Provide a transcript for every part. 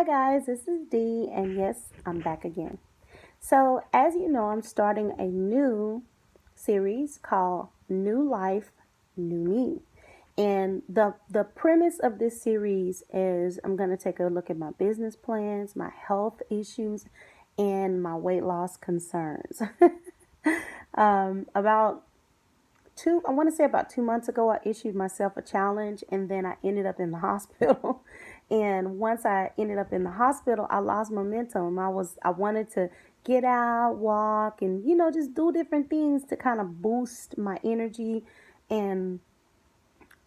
guys, this is Dee, and yes, I'm back again. So, as you know, I'm starting a new series called New Life, New Me. And the premise of this series is I'm going to take a look at my business plans, my health issues, and my weight loss concerns. About I want to say about 2 months ago, I issued myself a challenge and then I ended up in the hospital. And once I ended up in the hospital, I lost momentum. I wanted to get out, walk, and, just do different things to kind of boost my energy and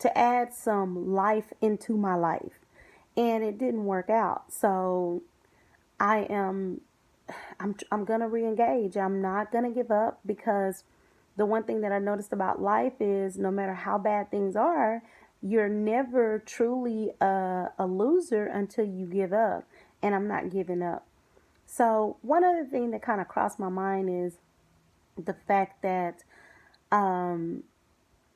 to add some life into my life. And it didn't work out. So I am I'm gonna reengage. I'm not gonna give up because the one thing that I noticed about life is no matter how bad things are, you're never truly a loser until you give up. And I'm not giving up. So one other thing that kind of crossed my mind is the fact that um,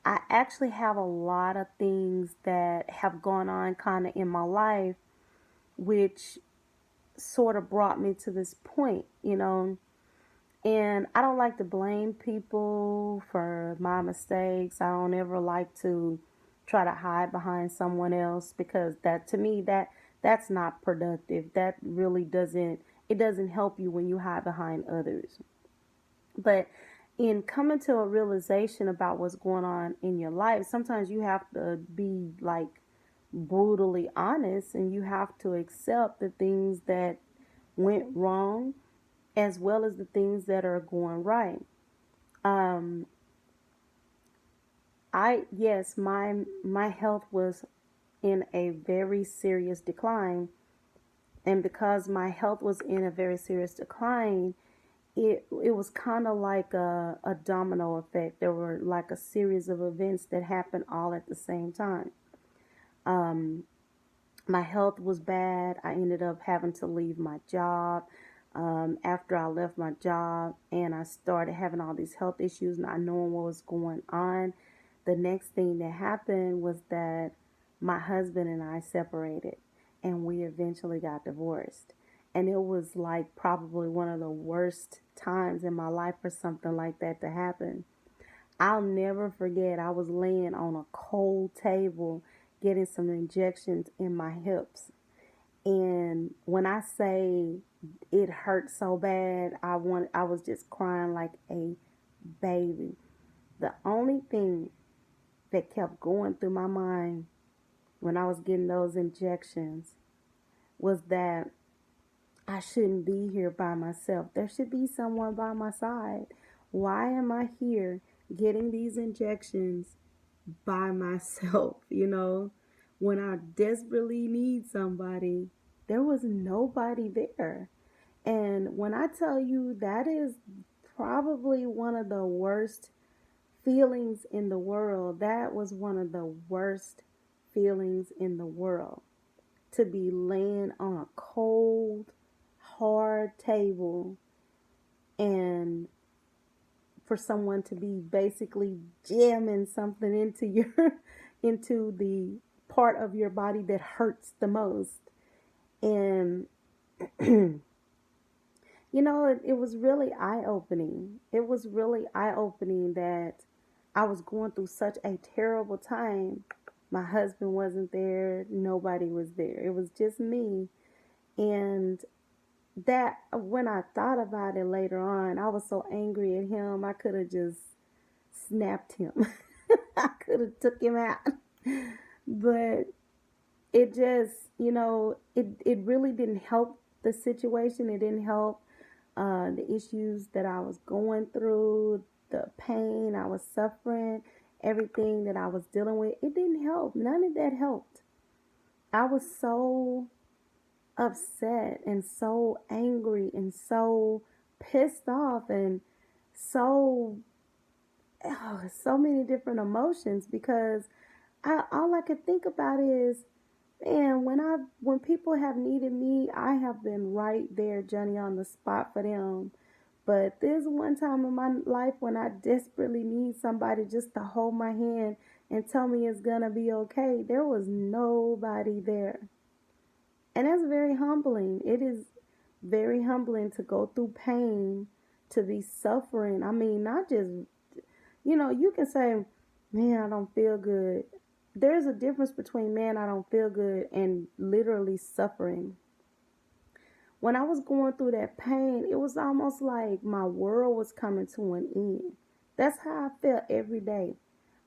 I actually have a lot of things that have gone on kind of in my life, which sort of brought me to this point. And I don't like to blame people for my mistakes. I don't ever like to try to hide behind someone else because that to me that's not productive. That really doesn't help you when you hide behind others. But in coming to a realization about what's going on in your life, sometimes you have to be like brutally honest and you have to accept the things that went wrong as well as the things that are going right. Um, yes, my health was in a very serious decline, and because my health was in a very serious decline, it was kind of like a domino effect. There were like a series of events that happened all at the same time. Um, my health was bad. I ended up having to leave my job. After I left my job and I started having all these health issues, not knowing what was going on, the next thing that happened was that my husband and I separated and we eventually got divorced. And it was like probably one of the worst times in my life for something like that to happen. I'll never forget, I was laying on a cold table getting some injections in my hips. And when I say it hurt so bad, I was just crying like a baby. The only thing that kept going through my mind when I was getting those injections was that I shouldn't be here by myself. There should be someone by my side. Why am I here getting these injections by myself, when I desperately need somebody, there was nobody there. And when I tell you that is probably one of the worst feelings in the world, that was one of the worst feelings in the world. To be laying on a cold, hard table and for someone to be basically jamming something into your into the part of your body that hurts the most. And it was really eye opening. It was really eye opening that I was going through such a terrible time. My husband wasn't there, nobody was there. It was just me. And that when I thought about it later on, I was so angry at him. I could have just snapped him. I could have took him out. But it just, it really didn't help the situation. It didn't help the issues that I was going through, the pain I was suffering, everything that I was dealing with. It didn't help. None of that helped. I was so upset and so angry and so pissed off and so so many different emotions because all I could think about is, man, when people have needed me, I have been right there, Johnny, on the spot for them. But there's one time in my life when I desperately need somebody just to hold my hand and tell me it's gonna be okay. There was nobody there. And that's very humbling. It is very humbling to go through pain, to be suffering. I mean, not just, you can say, man, I don't feel good. There's a difference between, man, I don't feel good, and literally suffering. When I was going through that pain, it was almost like my world was coming to an end. That's how I felt every day.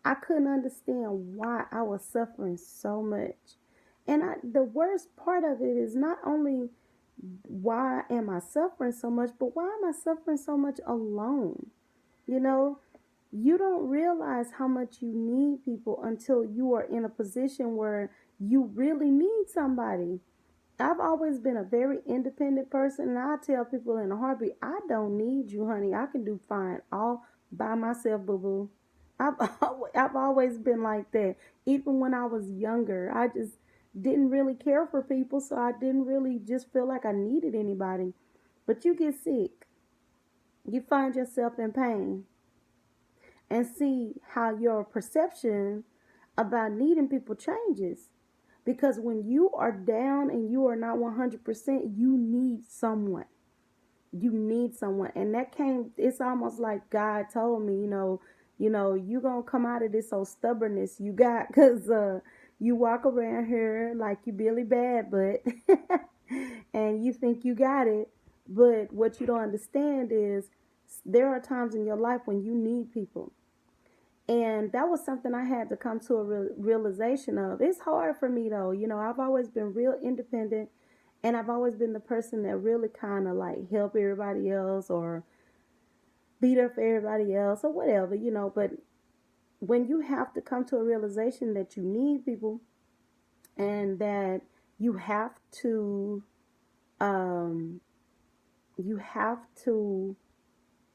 I couldn't understand why I was suffering so much. And the worst part of it is not only why am I suffering so much, but why am I suffering so much alone? You know, you don't realize how much you need people until you are in a position where you really need somebody. I've always been a very independent person, and I tell people in a heartbeat, I don't need you, honey. I can do fine all by myself, boo boo. I've I've always been like that. Even when I was younger, I just didn't really care for people, so I didn't really just feel like I needed anybody. But you get sick, you find yourself in pain, and see how your perception about needing people changes. Because when you are down and you are not 100%, you need someone. You need someone. And that came, it's almost like God told me, you going to come out of this old stubbornness you got, because you walk around here like you Billy Bad, but and you think you got it. But what you don't understand is there are times in your life when you need people. And that was something I had to come to a realization of. It's hard for me though. I've always been real independent, and I've always been the person that really kind of like help everybody else or be there for everybody else or whatever. But when you have to come to a realization that you need people and that you have to, um, you have to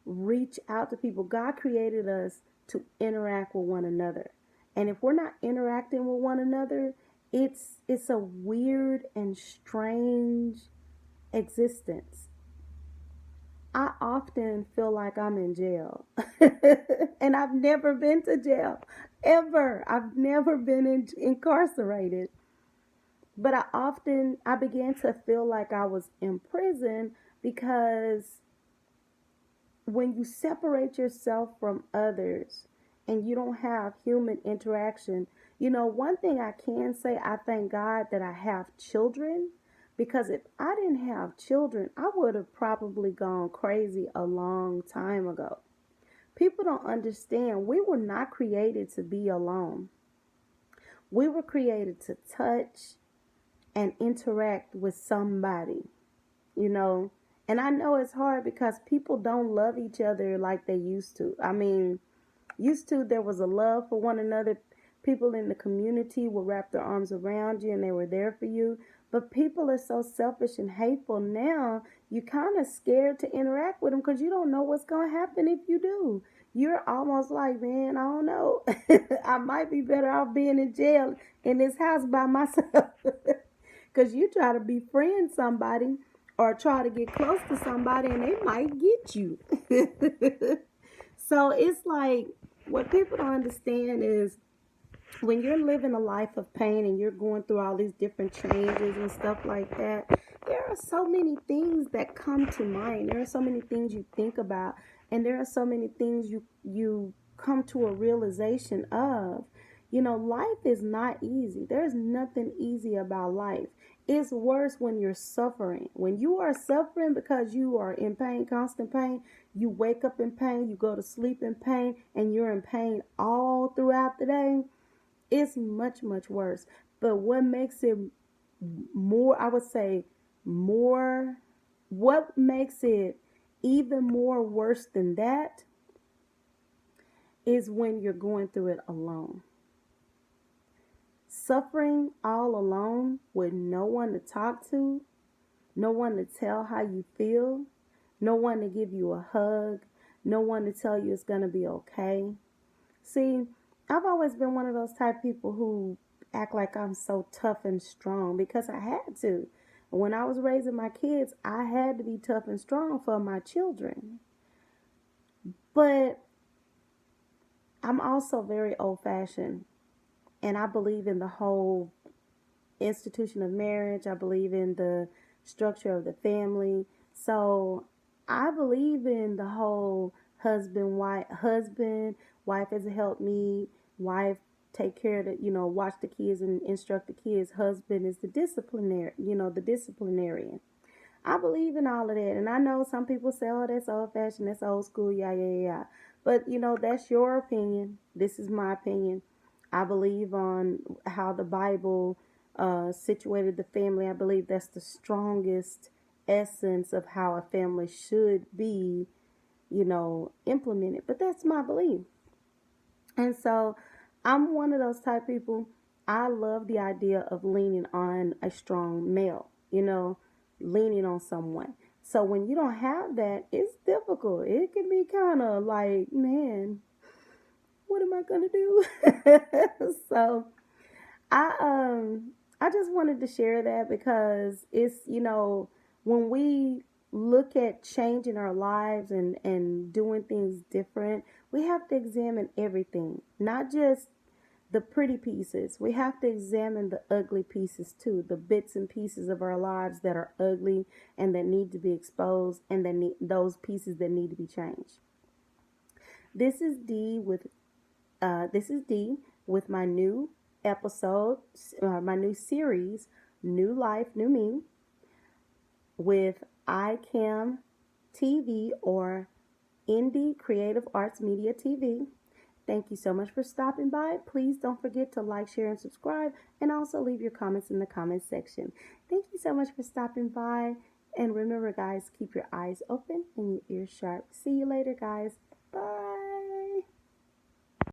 reach out to people. God created us to interact with one another. And if we're not interacting with one another, it's a weird and strange existence. I often feel like I'm in jail. And I've never been to jail ever. I've never been incarcerated. But I began to feel like I was in prison because when you separate yourself from others and you don't have human interaction, one thing I can say, I thank God that I have children, because if I didn't have children, I would have probably gone crazy a long time ago. People don't understand, we were not created to be alone. We were created to touch and interact with somebody, you know. And I know it's hard because people don't love each other like they used to. I mean, used to, there was a love for one another. People in the community would wrap their arms around you and they were there for you. But people are so selfish and hateful now, you're kind of scared to interact with them because you don't know what's going to happen if you do. You're almost like, man, I don't know. I might be better off being in jail in this house by myself. Because you try to befriend somebody or try to get close to somebody and they might get you. So it's like, what people don't understand is when you're living a life of pain and you're going through all these different changes and stuff like that, there are so many things that come to mind. There are so many things you think about, and there are so many things you come to a realization of. Life is not easy. There's nothing easy about life. It's worse when you're suffering. When you are suffering because you are in pain, constant pain, you wake up in pain, you go to sleep in pain, and you're in pain all throughout the day, it's much, much worse. But what makes it more, I would say, more, what makes it even more worse than that is when you're going through it alone. Suffering all alone with no one to talk to, no one to tell how you feel, no one to give you a hug, no one to tell you it's going to be okay. See, I've always been one of those type of people who act like I'm so tough and strong because I had to. When I was raising my kids, I had to be tough and strong for my children. But I'm also very old fashioned, and I believe in the whole institution of marriage. I believe in the structure of the family. So I believe in the whole wife as a helpmeet, wife take care of the, watch the kids and instruct the kids. Husband is the disciplinary, the disciplinarian. I believe in all of that. And I know some people say, oh, that's old fashioned, that's old school, yeah, yeah, yeah. But, that's your opinion. This is my opinion. I believe on how the Bible situated the family. I believe that's the strongest essence of how a family should be, implemented. But that's my belief. And so I'm one of those type people. I love the idea of leaning on a strong male, leaning on someone. So when you don't have that, it's difficult. It can be kind of like, man, what am I gonna do? So I I just wanted to share that because it's, when we look at changing our lives and doing things different, we have to examine everything, not just the pretty pieces. We have to examine the ugly pieces too, the bits and pieces of our lives that are ugly and that need to be exposed, and that those pieces that need to be changed. This is D with my new episode, my new series, New Life, New Me, with ICAM TV, or Indie Creative Arts Media TV. Thank you so much for stopping by. Please don't forget to like, share, and subscribe, and also leave your comments in the comments section. Thank you so much for stopping by. And remember, guys, keep your eyes open and your ears sharp. See you later, guys. Bye.